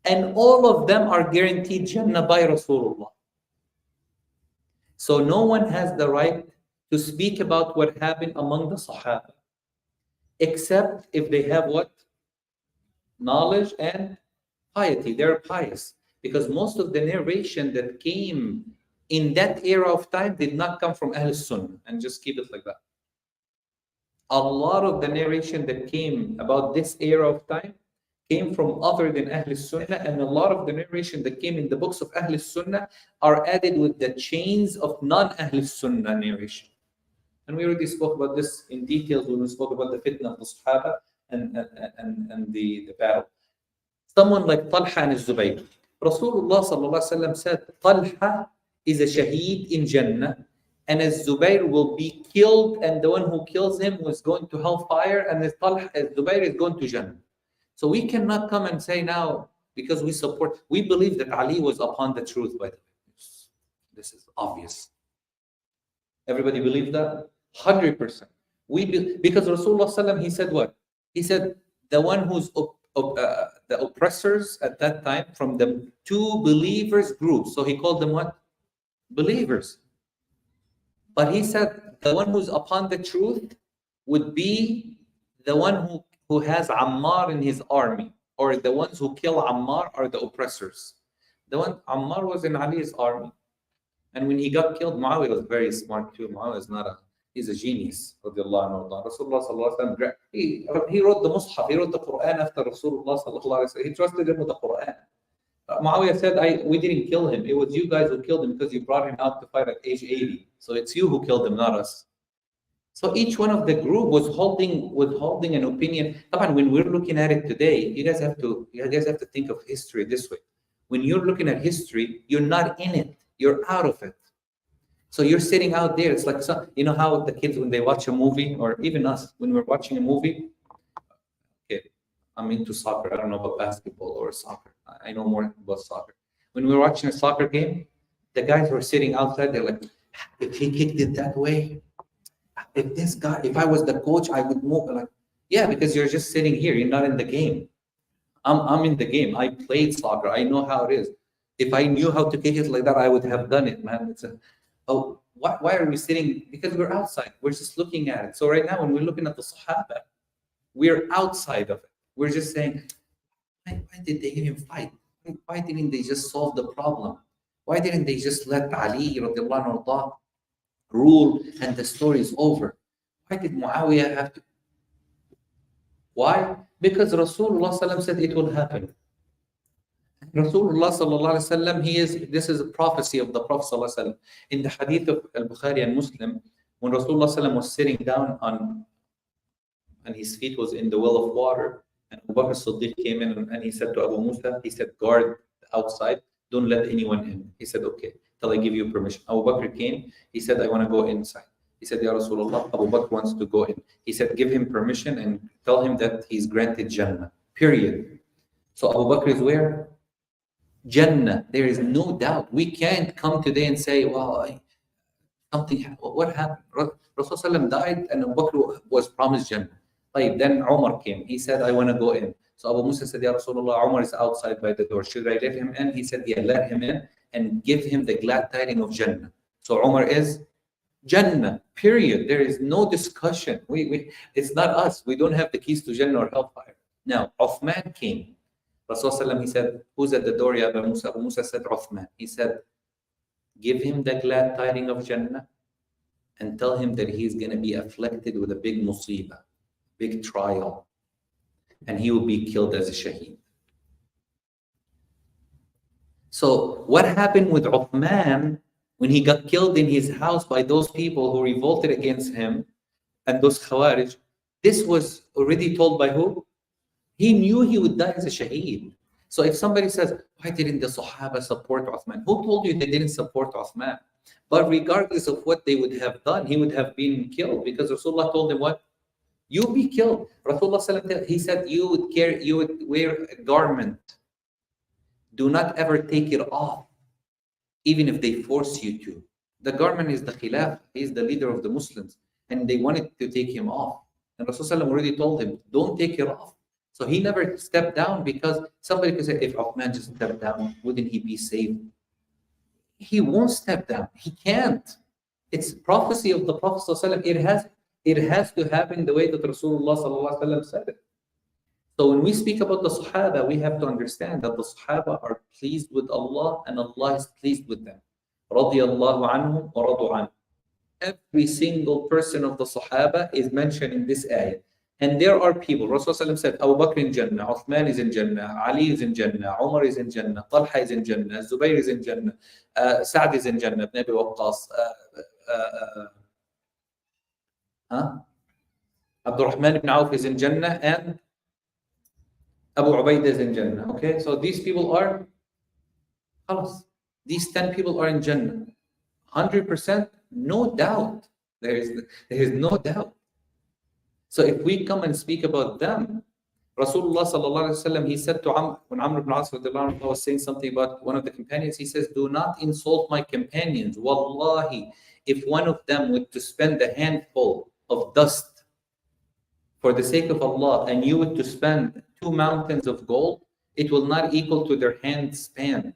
And all of them are guaranteed Jannah by Rasulullah. So no one has the right to speak about what happened among the Sahaba, except if they have what? Knowledge and piety. They're pious. Because most of the narration that came in that era of time did not come from Ahl Sunnah. And just keep it like that. A lot of the narration that came about this era of time came from other than Ahl Sunnah, and a lot of the narration that came in the books of Ahl Sunnah are added with the chains of non-Ahl Sunnah narration. And we already spoke about this in details when we spoke about the fitna of the Sahaba and the battle. Someone like Talha and Zubayr. Rasulullah sallallahu alaihi wasallam said, Talha is a shaheed in Jannah, and Zubayr will be killed, and the one who kills him was going to hellfire, and Zubayr is going to Jannah. So we cannot come and say now, because we believe that Ali was upon the truth, by the way. This is obvious. Everybody believe that? 100%. Because Rasulullah sallam, he said what? He said, the one who's the oppressors at that time from the two believers groups. So he called them what? Believers. But he said, the one who's upon the truth would be the one who has Ammar in his army, or the ones who kill Ammar are the oppressors. Ammar was in Ali's army, and when he got killed, Muawiyah was very smart too. Muawiyah is he's a genius. Rasulullah sallallahu alaihi wasallam, he wrote the Mus'haf, he wrote the Quran after Rasulullah sallallahu alaihi wasallam. He trusted him with the Quran. Muawiyah said, we didn't kill him. It was you guys who killed him because you brought him out to fight at age 80. So it's you who killed him, not us. So each one of the group was holding an opinion. When we're looking at it today, you guys have to think of history this way. When you're looking at history, you're not in it. You're out of it. So you're sitting out there. It's like, you know how the kids, when they watch a movie, or even us, when we're watching a movie, okay, I'm into soccer. I don't know about basketball or soccer. I know more about soccer. When we were watching a soccer game, the guys were sitting outside. They're like, if he kicked it that way, if I was the coach, I would move. Like, yeah, because you're just sitting here. You're not in the game. I'm in the game. I played soccer. I know how it is. If I knew how to kick it like that, I would have done it, man. Why are we sitting? Because we're outside. We're just looking at it. So right now, when we're looking at the Sahaba, we're outside of it. We're just saying, why did they even fight? Why didn't they just solve the problem? Why didn't they just let Ali radiallahu anhu rule and the story is over? Why did Muawiyah have to? Why? Because Rasulullah said it will happen. Rasulullah sallallahu alaihi wasallam, this is a prophecy of the Prophet sallallahu alaihi wasallam. In the hadith of Al-Bukhari and Muslim, when Rasulullah sallallahu alaihi wasallam was sitting down and his feet was in the well of water, and Abu Bakr Siddiq came in and he said to Abu Musa, he said, guard outside, don't let anyone in. He said, okay, till I give you permission. Abu Bakr came, he said, I want to go inside. He said, Ya Rasulullah, Abu Bakr wants to go in. He said, give him permission and tell him that he's granted Jannah, period. So Abu Bakr is where? Jannah. There is no doubt. We can't come today and say, well, what happened? Rasulullah died and Abu Bakr was promised Jannah. Then Umar came. He said, I want to go in. So Abu Musa said, Ya Rasulullah, Umar is outside by the door. Should I let him in? He said, yeah, let him in and give him the glad tidings of Jannah. So Umar is Jannah, period. There is no discussion. It's not us. We don't have the keys to Jannah or hellfire. Now, Uthman came. Rasulullah, he said, who's at the door, Ya Abu Musa? Abu Musa said, Uthman. He said, give him the glad tidings of Jannah and tell him that he's going to be afflicted with a big musibah, big trial, and he will be killed as a shaheed. So what happened with Uthman when he got killed in his house by those people who revolted against him and those Khawarij? This was already told by who? He knew he would die as a shaheed. So if somebody says, why didn't the Sahaba support Uthman? Who told you they didn't support Uthman? But regardless of what they would have done, he would have been killed because Rasulullah told him what? You be killed. Rasulullah, he said, you would wear a garment. Do not ever take it off, even if they force you to. The garment is the khilaf. He is the leader of the Muslims. And they wanted to take him off. And Rasulullah already told him, don't take it off. So he never stepped down because somebody could say, if Uthman just stepped down, wouldn't he be saved? He won't step down. He can't. It's prophecy of the Prophet ﷺ. It has to happen the way that Rasulullah ﷺ said it. So when we speak about the Sahaba, we have to understand that the Sahaba are pleased with Allah and Allah is pleased with them. Radiyallahu anhum wa radu anhu. Every single person of the Sahaba is mentioned in this ayah. And there are people, Rasulullah said, Abu Bakr in Jannah, Uthman is in Jannah, Ali is in Jannah, Umar is in Jannah, Talha is in Jannah, Zubayr is in Jannah, Sa'd is in Jannah, Ibn Abi Waqqas, Abdurrahman ibn Auf is in Jannah, and Abu Ubaidah is in Jannah. Okay, so these people are, these 10 people are in Jannah. 100%, no doubt. There is no doubt. So if we come and speak about them, Rasulullah sallallahu alaihi wasallam, he said to Ammar, when Ammar ibn As was saying something about one of the companions, he says, do not insult my companions. Wallahi, if one of them were to spend a handful of dust for the sake of Allah, and you were to spend 2 mountains of gold, it will not equal to their hand span.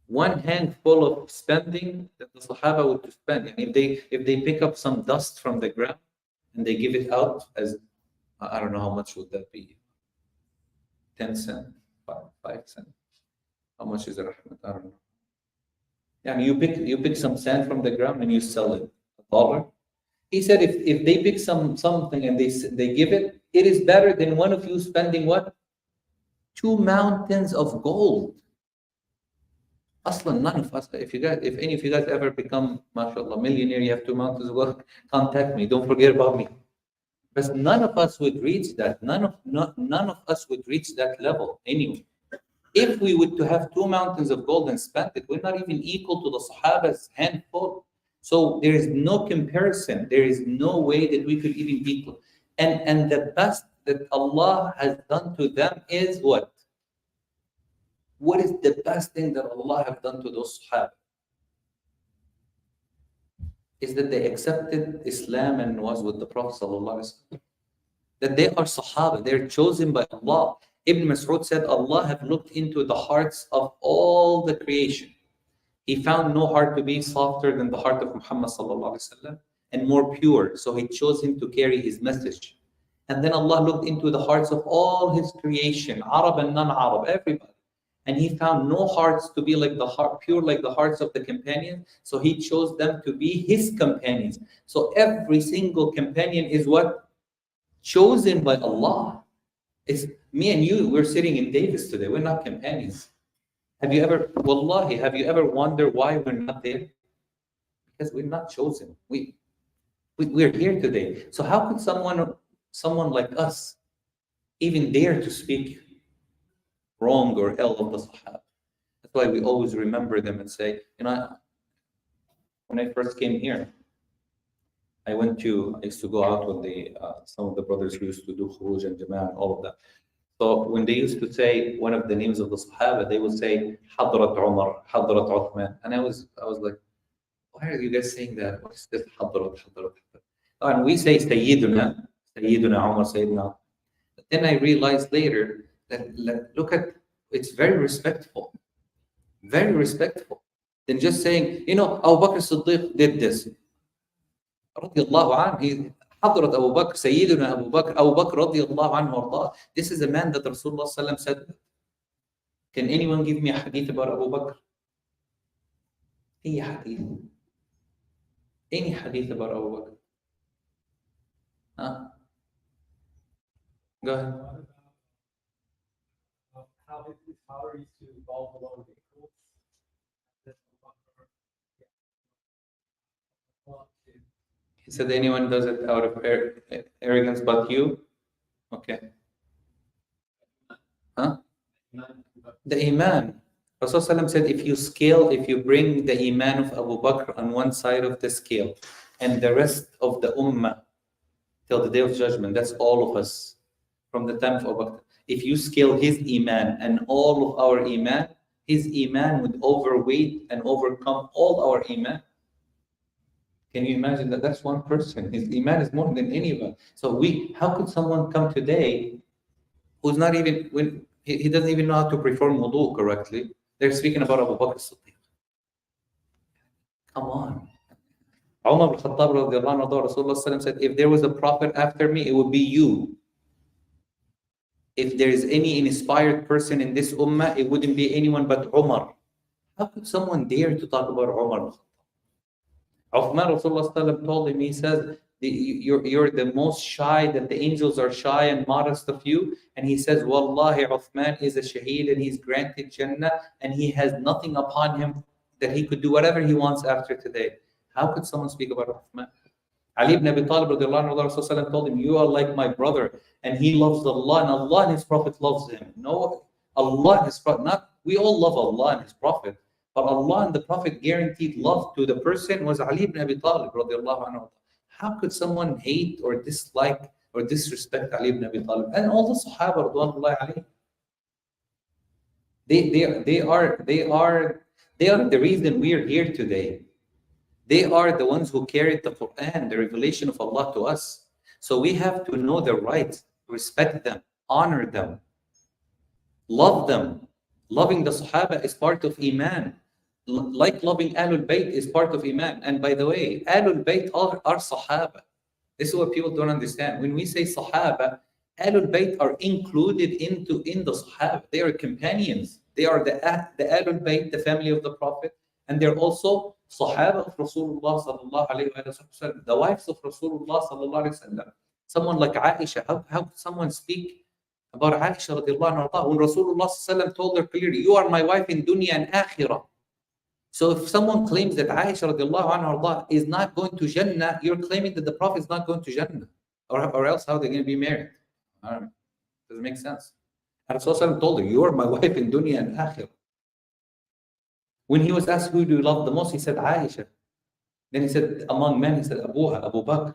One handful of spending that the Sahaba would to spend. And if they pick up some dust from the ground and they give it out as, I don't know how much would that be? 10 cents, 5 cents. How much is it? I don't know. Yeah, you pick some sand from the ground and you sell it $1. He said if they pick something and they give it, it is better than one of you spending what? 2 mountains of gold. Aslan, none of us, if any of you guys ever become, mashallah, millionaire, you have 2 mountains of gold, contact me. Don't forget about me. But none of us would reach that. None of us would reach that level anyway. If we would to have 2 mountains of gold and spend it, we're not even equal to the Sahaba's handful. So there is no comparison. There is no way that we could even be equal. And the that Allah has done to them is what? What is the best thing that Allah have done to those Sahaba? Is that they accepted Islam and was with the Prophet ﷺ. That they are Sahaba, they're chosen by Allah. Ibn Mas'ud said, Allah have looked into the hearts of all the creation. He found no heart to be softer than the heart of Muhammad ﷺ and more pure. So he chose him to carry his message. And then Allah looked into the hearts of all his creation, Arab and non-Arab, everybody. And he found no hearts to be like the heart, pure like the hearts of the companions. So he chose them to be his companions. So every single companion is what? Chosen by Allah. It's me and you, we're sitting in Davis today. We're not companions. Have you ever, wallahi, have you ever wondered why we're not there? Because we're not chosen. We're here today. So how could someone like us even dare to speak wrong or ill of the Sahaba? That's why we always remember them and say, when I first came here, I used to go out with some of the brothers who used to do khuruj and jama'ah and all of that. So when they used to say one of the names of the Sahaba, they would say Hadrat Umar, Hadrat Uthman. And I was like, why are you guys saying that? What is this Hadrat? And we say Sayyiduna Umar, Sayyiduna. But then I realized later that look at, it's very respectful. Very respectful. Than just saying, Abu Bakr Siddiq did this. Radiallahu anhu. Hadrat Abu Bakr, Sayyiduna Abu Bakr radiallahu anhu ardah. This is a man that Rasulullah sallam said. Can anyone give me a hadith about Abu Bakr? Any hadith? Any hadith about Abu Bakr? Huh? Go ahead. How his power used to evolve along the equals. He said anyone does it out of arrogance but you? Okay. Huh? The Iman. Rasulullah said if you bring the Iman of Abu Bakr on one side of the scale and the rest of the Ummah till the Day of Judgment, that's all of us from the time of Abu Bakr. If you scale his Iman and all of our Iman, his Iman would overweight and overcome all our Iman. Can you imagine that? That's one person. His Iman is more than any of us. So how could someone come today who's not even, he doesn't even know how to perform wudu correctly? They're speaking about Abu Bakr Siddiq. Come on. Umar ibn Khattab radiallahu anhu, Rasulullah said, if there was a prophet after me, it would be you. If there is any inspired person in this ummah, it wouldn't be anyone but Umar. How could someone dare to talk about Umar? Uthman, Rasulullah told him, he says, you're the most shy, that the angels are shy and modest of you. And he says, Wallahi, Uthman is a shaheed and he's granted Jannah and he has nothing upon him that he could do whatever he wants after today. How could someone speak about Uthman? Ali ibn Abi Talib Rasulullah told him, you are like my brother and he loves Allah and Allah and his Prophet loves him. No, Allah and his Prophet, we all love Allah and his Prophet. But Allah and the Prophet guaranteed love to the person was Ali ibn Abi Talib radiallahu anhu. How could someone hate or dislike or disrespect Ali ibn Abi Talib? And all the Sahaba radwanullahi alayhi. They are the reason we are here today. They are the ones who carried the Quran, the revelation of Allah to us. So we have to know their rights, respect them, honor them, love them. Loving the Sahaba is part of Iman. Like loving Ahlul Bayt is part of Iman. And by the way, Ahlul Bayt are Sahaba. This is what people don't understand. When we say Sahaba, Ahlul Bayt are included in the Sahaba. They are companions. They are the Ahlul Bayt, the family of the Prophet. And they're also Sahaba of Rasulullah sallallahu alayhi wa sallam, the wives of Rasulullah sallallahu alayhi wa sallam. Someone like Aisha, how could someone speak about Aisha radiallahu anha when Rasulullah sallallahu told her clearly, you are my wife in dunya and akhirah. So if someone claims that Aisha radiallahu anha is not going to Jannah, you're claiming that the Prophet is not going to Jannah. Or else how are they going to be married? Doesn't make sense. And Rasulullah told her, you are my wife in dunya and akhirah. When he was asked who do you love the most, he said Aisha. Then he said among men, he said Abu Bakr.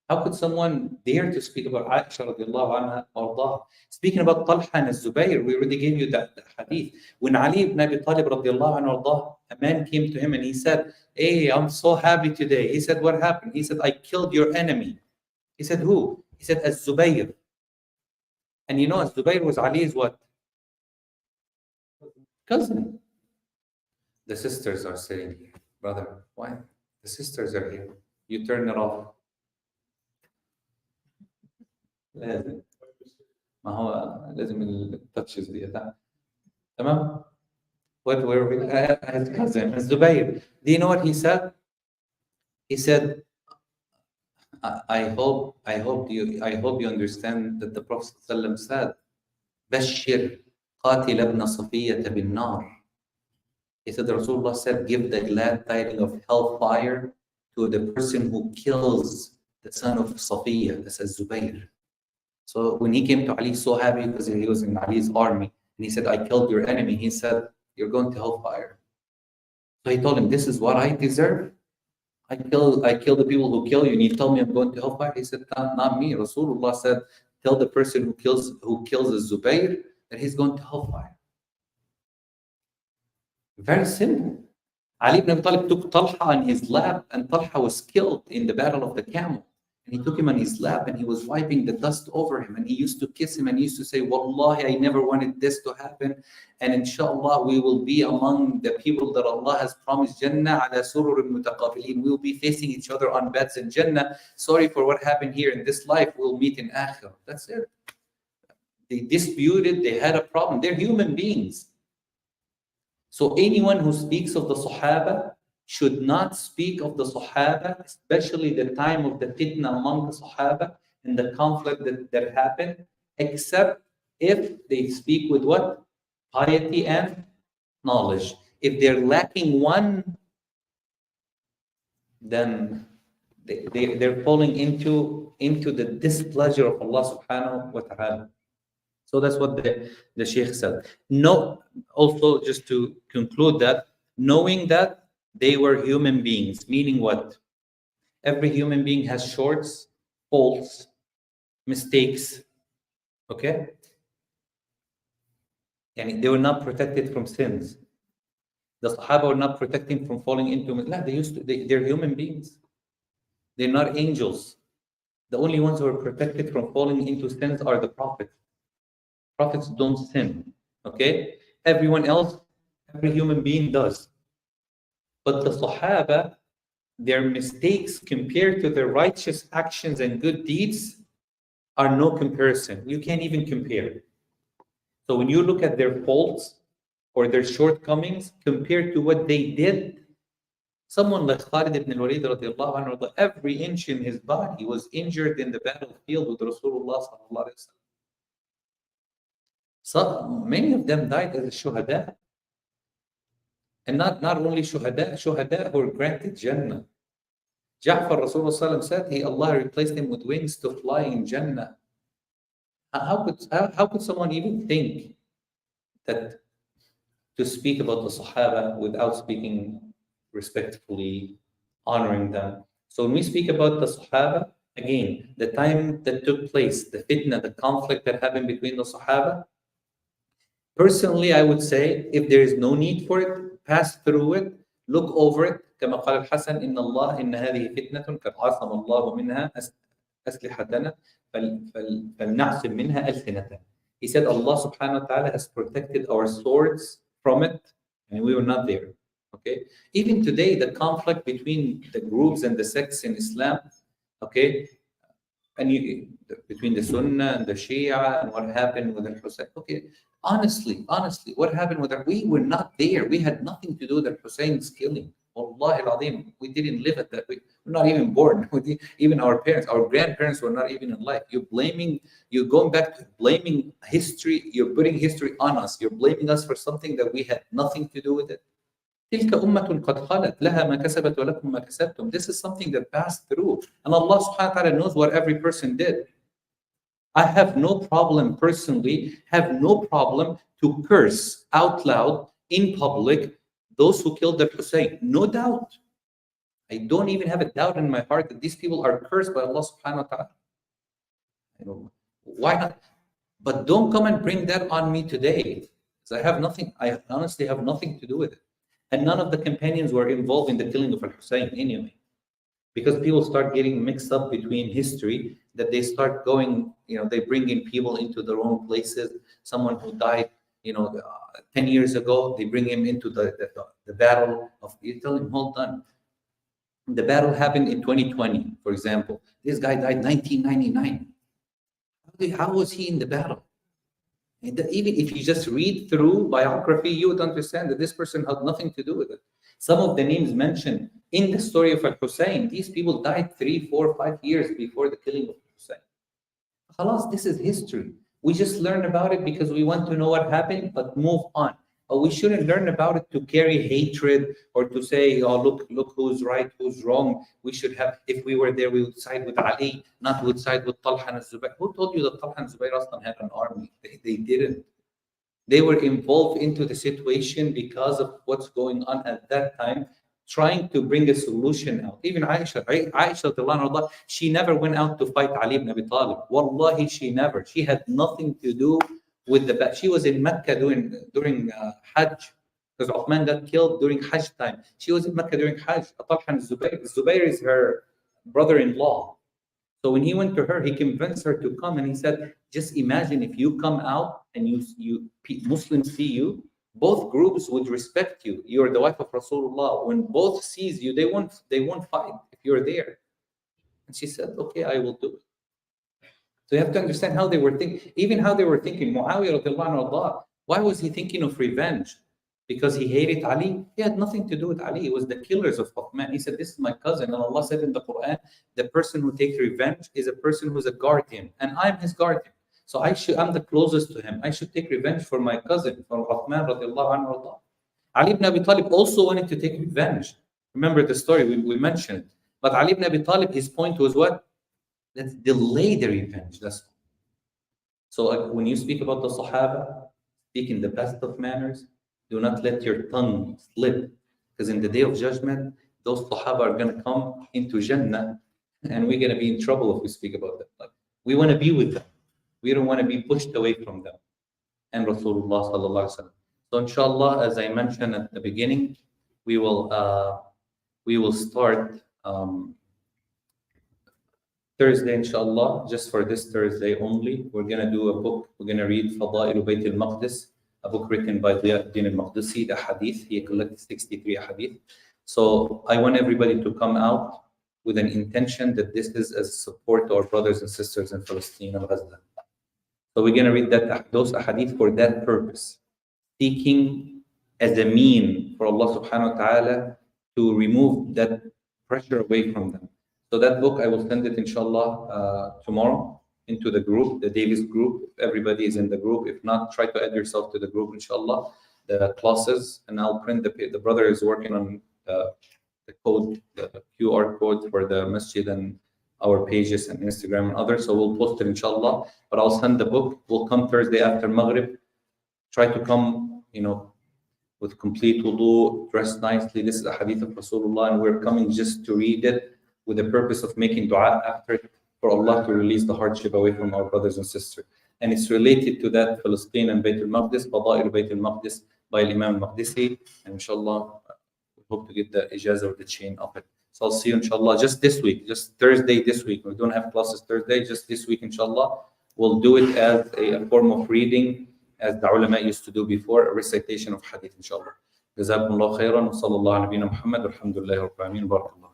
How could someone dare to speak about Aisha radiallahu anha warḍaha? Speaking about Talha and Zubayr, we already gave you that hadith. When Ali ibn Abi Talib radiallahu anhu warḍaha, a man came to him and he said, hey, I'm so happy today. He said, what happened? He said, I killed your enemy. He said, who? He said, Az-Zubayr. And you know, Az-Zubayr was Ali's what? Cousin. The sisters are sitting here. Brother, why? The sisters are here. You turn it off. لازم ما هو لازم التاتشز دي تمام. What were we? His cousin Zubayr. Do you know what he said? He said, I hope you understand that the Prophet ﷺ said, بشر قاتل ابن صفية بالنار. He said, Rasulullah said, give the glad tidings of hellfire to the person who kills the son of Safiya, that's Zubayr. So when he came to Ali, so happy because he was in Ali's army, and he said, I killed your enemy. He said, you're going to hellfire. So he told him, this is what I deserve? I kill the people who kill you, and you tell me I'm going to hellfire? He said, not me. Rasulullah said, tell the person who kills the Zubayr that he's going to hellfire. Very simple. Ali ibn Abi Talib took Talha on his lap, and Talha was killed in the battle of the camel. And he took him on his lap and he was wiping the dust over him, and he used to kiss him and he used to say, Wallahi, I never wanted this to happen, and inshallah we will be among the people that Allah has promised Jannah ala surur mutaqabilin. We will be facing each other on beds in Jannah. Sorry for what happened here in this life, we'll meet in Akhirah. That's it. They disputed, they had a problem. They're human beings. So anyone who speaks of the Sahaba should not speak of the Sahaba, especially the time of the fitna among the Sahaba and the conflict that happened, except if they speak with what? Piety and knowledge. If they're lacking one, then they're falling into the displeasure of Allah subhanahu wa ta'ala. So that's what the Shaykh said. No, also just to conclude that, knowing that they were human beings, meaning what? Every human being has shorts, faults, mistakes, okay? And they were not protected from sins. The Sahaba were not protected from falling into, they're human beings. They're not angels. The only ones who are protected from falling into sins are the prophets. Prophets don't sin, okay? Everyone else, every human being does. But the Sahaba, their mistakes compared to their righteous actions and good deeds are no comparison. You can't even compare. So when you look at their faults or their shortcomings compared to what they did, someone like Khalid ibn al-Walid radiallahu anhu, every inch in his body was injured in the battlefield with Rasulullah sallallahu alaihi wasallam. So many of them died as shuhada. And not only shuhada who were granted Jannah. Ja'far, Rasulullah said, Allah replaced him with wings to fly in Jannah. How could someone even think that to speak about the Sahaba without speaking respectfully, honoring them? So when we speak about the Sahaba, again, the time that took place, the fitna, the conflict that happened between the Sahaba, personally, I would say, if there is no need for it, pass through it, look over it. كما قال الحسن إن الله إن هذه فتنة قد عصم الله منها أسلحتنا فلنعصم منها ألسنتنا. He said Allah subhanahu wa ta'ala has protected our swords from it, and we were not there. Okay. Even today, the conflict between the groups and the sects in Islam, okay, and between the Sunnah and the Shia and what happened with Al-Hussein. Okay, honestly, what happened with we were not there. We had nothing to do with Al-Hussein's killing. Wallahi al-Azim, we didn't live at that. We're not even born. Even our parents, our grandparents were not even alive. You're going back to blaming history. You're putting history on us. You're blaming us for something that we had nothing to do with it. تلك أمة قد خلت لها ما كسبت ولكم ما كسبتم. This is something that passed through, and Allah subhanahu wa ta'ala knows what every person did. I have no problem personally, to curse out loud in public those who killed the Hussein. No doubt. I don't even have a doubt in my heart that these people are cursed by Allah subhanahu wa ta'ala. Why not? But don't come and bring that on me today. Because I honestly have nothing to do with it. And none of the companions were involved in the killing of Al-Hussein anyway. Because people start getting mixed up between history, that they start going, they bring in people into the wrong places. Someone who died, 10 years ago, they bring him into the battle of, you tell him, hold on. The battle happened in 2020, for example. This guy died 1999. How was he in the battle? And even if you just read through biography, you would understand that this person had nothing to do with it. Some of the names mentioned in the story of Al-Hussein, these people died 3, 4, 5 years before the killing of Hussein. Khalas, this is history. We just learn about it because we want to know what happened, but move on. But we shouldn't learn about it to carry hatred or to say, oh, look who's right, who's wrong. We should have, if we were there, we would side with Ali, not would side with Talha and Zubayr. Who told you that Talha and Zubayr Aslan had an army? They didn't. They were involved into the situation because of what's going on at that time, trying to bring a solution out. Even Aisha, she never went out to fight Ali ibn Abi Talib. Wallahi, she never. She had nothing to do with the battle. She was in Mecca during Hajj, because Uthman got killed during Hajj time. She was in Mecca during Hajj. Talha and Zubayr. Zubayr is her brother-in-law. So when he went to her, he convinced her to come, and he said, just imagine if you come out and you Muslims see you, both groups would respect you. You're the wife of Rasulullah. When both sees you, they won't fight if you're there. And she said, okay, I will do it. So you have to understand how they were thinking, even how they were thinking. Muawiyah radiallahu anhu, why was he thinking of revenge? Because he hated Ali? He had nothing to do with Ali. It was the killers of Uthman. He said, this is my cousin. And Allah said in the Quran, the person who takes revenge is a person who's a guardian. And I'm his guardian. So I'm the closest to him. I should take revenge for my cousin, for Uthman radiallahu anhu. Ali ibn Abi Talib also wanted to take revenge. Remember the story, we mentioned it. But Ali ibn Abi Talib, his point was what? Let's delay the revenge. That's all. So when you speak about the Sahaba, speak in the best of manners. Do not let your tongue slip. Because in the day of judgment, those Sahaba are going to come into Jannah, and we're going to be in trouble if we speak about them. Like, we want to be with them. We don't want to be pushed away from them. And Rasulullah sallallahu alaihi wasallam. So inshallah, as I mentioned at the beginning, we will start Thursday, inshallah, just for this Thursday only. We're going to do a book. We're going to read Fada'il Bayt al-Maqdis, a book written by Din al-Maqdisi, the hadith. He collected 63 hadith. So I want everybody to come out with an intention that this is a support to our brothers and sisters in Palestine and Gaza. So we're going to read those hadith for that purpose, seeking as a mean for Allah subhanahu wa ta'ala to remove that pressure away from them. So that book, I will send it inshallah tomorrow into the group, the Davis group. If everybody is in the group. If not, try to add yourself to the group inshallah, the classes, and I'll print the brother is working on the code, the QR code for the masjid and our pages and Instagram and others. So we'll post it inshallah, but I'll send the book. We'll come Thursday after Maghrib. Try to come, with complete wudu, dressed nicely. This is a hadith of Rasulullah, and we're coming just to read it with the purpose of making dua after it for Allah to release the hardship away from our brothers and sisters. And it's related to that Palestine and Bayt al-Maqdis, Fada'il Bayt al-Maqdis by Imam al-Maqdisi. And inshallah, we hope to get the ijazah or the chain of it. So I'll see you inshallah just this week, just Thursday this week. We don't have classes Thursday, just this week inshallah. We'll do it as a form of reading, as the ulama used to do before, a recitation of hadith inshallah. Jazakumullah khairan wa sallallahu ala nabiyyina Muhammad, alhamdulillahi rabbil alamin, barakallah.